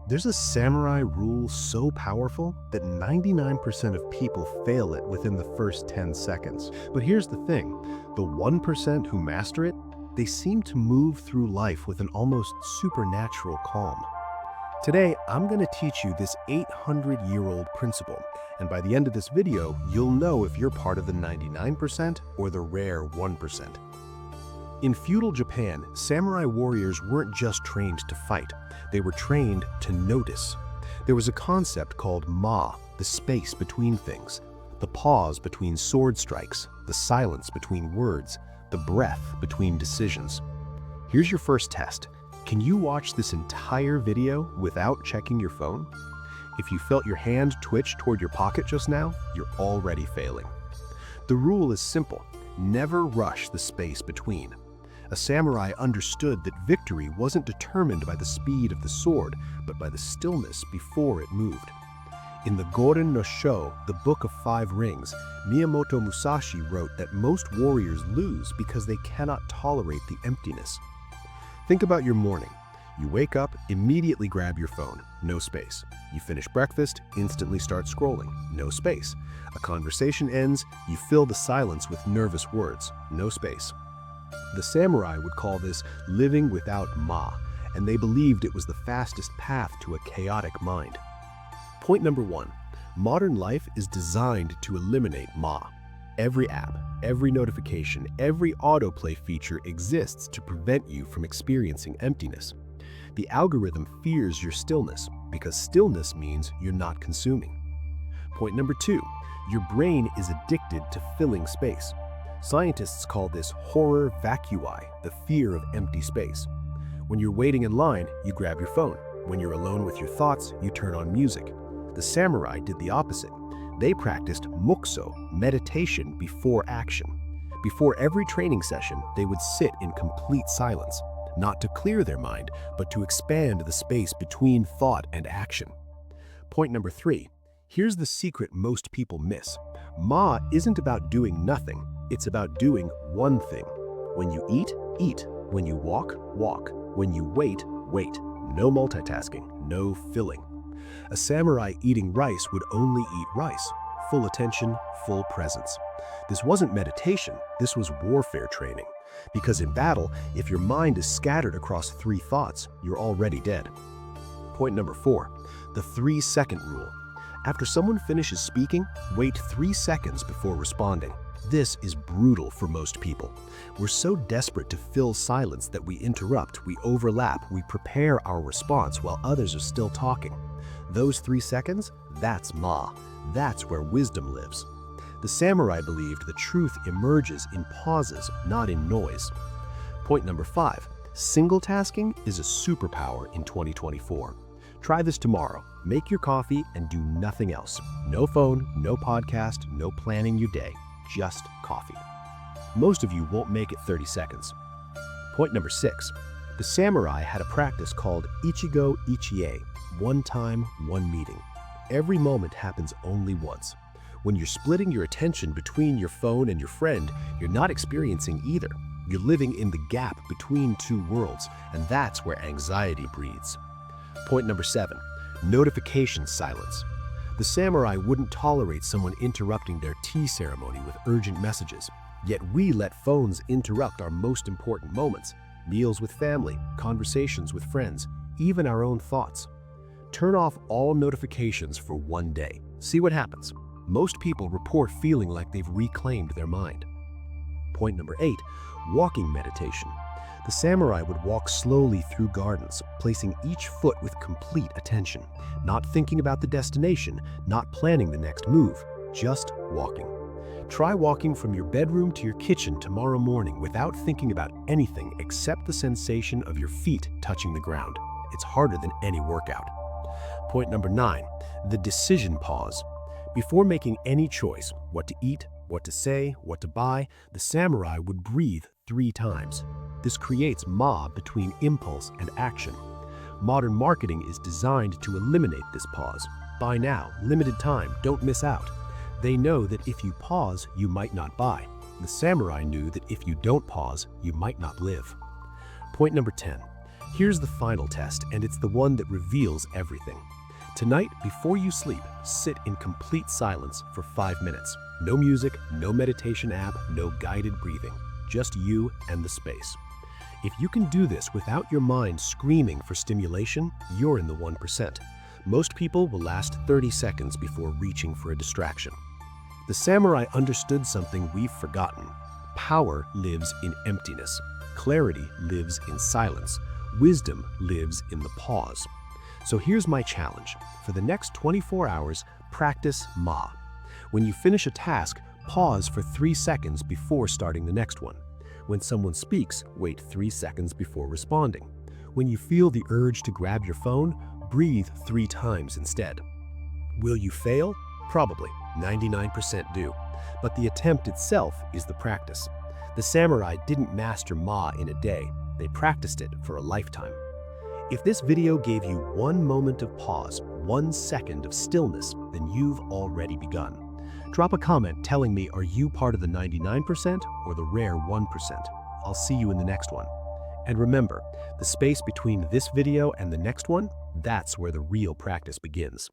There's a samurai rule so powerful that 99% of people fail it within the first 10 seconds. But here's the thing, the 1% who master it, they seem to move through life with an almost supernatural calm. Today, I'm going to teach you this 800-year-old principle, and by the end of this video, you'll know if you're part of the 99% or the rare 1%. In feudal Japan, samurai warriors weren't just trained to fight, they were trained to notice. There was a concept called ma, the space between things, the pause between sword strikes, the silence between words, the breath between decisions. Here's your first test. Can you watch this entire video without checking your phone? If you felt your hand twitch toward your pocket just now, you're already failing. The rule is simple. Never rush the space between. A samurai understood that victory wasn't determined by the speed of the sword, but by the stillness before it moved. In the Goren no Sho, the Book of Five Rings, Miyamoto Musashi wrote that most warriors lose because they cannot tolerate the emptiness. Think about your morning. You wake up, immediately grab your phone, no space. You finish breakfast, instantly start scrolling, no space. A conversation ends, you fill the silence with nervous words, no space. The samurai would call this living without ma, and they believed it was the fastest path to a chaotic mind. Point number 1. Modern life is designed to eliminate ma. Every app, every notification, every autoplay feature exists to prevent you from experiencing emptiness. The algorithm fears your stillness because stillness means you're not consuming. Point number 2. Your brain is addicted to filling space. Scientists call this horror vacui, the fear of empty space. When you're waiting in line, you grab your phone. When you're alone with your thoughts, you turn on music. The samurai did the opposite. They practiced mukso, meditation before action. Before every training session, they would sit in complete silence, not to clear their mind, but to expand the space between thought and action. Point number 3. Here's the secret most people miss. Ma isn't about doing nothing. It's about doing one thing. When you eat, eat. When you walk, walk. When you wait, wait. No multitasking, no filling. A samurai eating rice would only eat rice. Full attention, full presence. This wasn't meditation, this was warfare training. Because in battle, if your mind is scattered across 3 thoughts, you're already dead. Point number 4, the 3-second rule. After someone finishes speaking, wait 3 seconds before responding. This is brutal for most people. We're so desperate to fill silence that we interrupt, we overlap, we prepare our response while others are still talking. Those 3 seconds, that's ma. That's where wisdom lives. The samurai believed the truth emerges in pauses, not in noise. Point number 5, single tasking is a superpower in 2024. Try this tomorrow. Make your coffee and do nothing else. No phone, no podcast, no planning your day. Just coffee. Most of you won't make it 30 seconds. Point number 6. The samurai had a practice called Ichigo Ichie, one time, one meeting. Every moment happens only once. When you're splitting your attention between your phone and your friend, you're not experiencing either. You're living in the gap between 2 worlds, and that's where anxiety breeds. Point number 7. Notification silence. The samurai wouldn't tolerate someone interrupting their tea ceremony with urgent messages. Yet we let phones interrupt our most important moments, meals with family, conversations with friends, even our own thoughts. Turn off all notifications for one day. See what happens. Most people report feeling like they've reclaimed their mind. Point number 8, walking meditation. The samurai would walk slowly through gardens, placing each foot with complete attention, not thinking about the destination, not planning the next move, just walking. Try walking from your bedroom to your kitchen tomorrow morning without thinking about anything except the sensation of your feet touching the ground. It's harder than any workout. Point number 9, the decision pause. Before making any choice, what to eat, what to say, what to buy, the samurai would breathe 3 times. This creates ma between impulse and action. Modern marketing is designed to eliminate this pause. Buy now, limited time, don't miss out. They know that if you pause, you might not buy. The samurai knew that if you don't pause, you might not live. Point number 10. Here's the final test, and it's the one that reveals everything. Tonight, before you sleep, sit in complete silence for 5 minutes. No music, no meditation app, no guided breathing. Just you and the space. If you can do this without your mind screaming for stimulation, you're in the 1%. Most people will last 30 seconds before reaching for a distraction. The samurai understood something we've forgotten. Power lives in emptiness. Clarity lives in silence. Wisdom lives in the pause. So here's my challenge. For the next 24 hours, practice Ma. When you finish a task, pause for 3 seconds before starting the next one. When someone speaks, wait 3 seconds before responding. When you feel the urge to grab your phone, breathe 3 times instead. Will you fail? Probably. 99% do. But the attempt itself is the practice. The samurai didn't master Ma in a day. They practiced it for a lifetime. If this video gave you 1 moment of pause, 1 second of stillness, then you've already begun. Drop a comment telling me, are you part of the 99% or the rare 1%? I'll see you in the next one. And remember, the space between this video and the next one, that's where the real practice begins.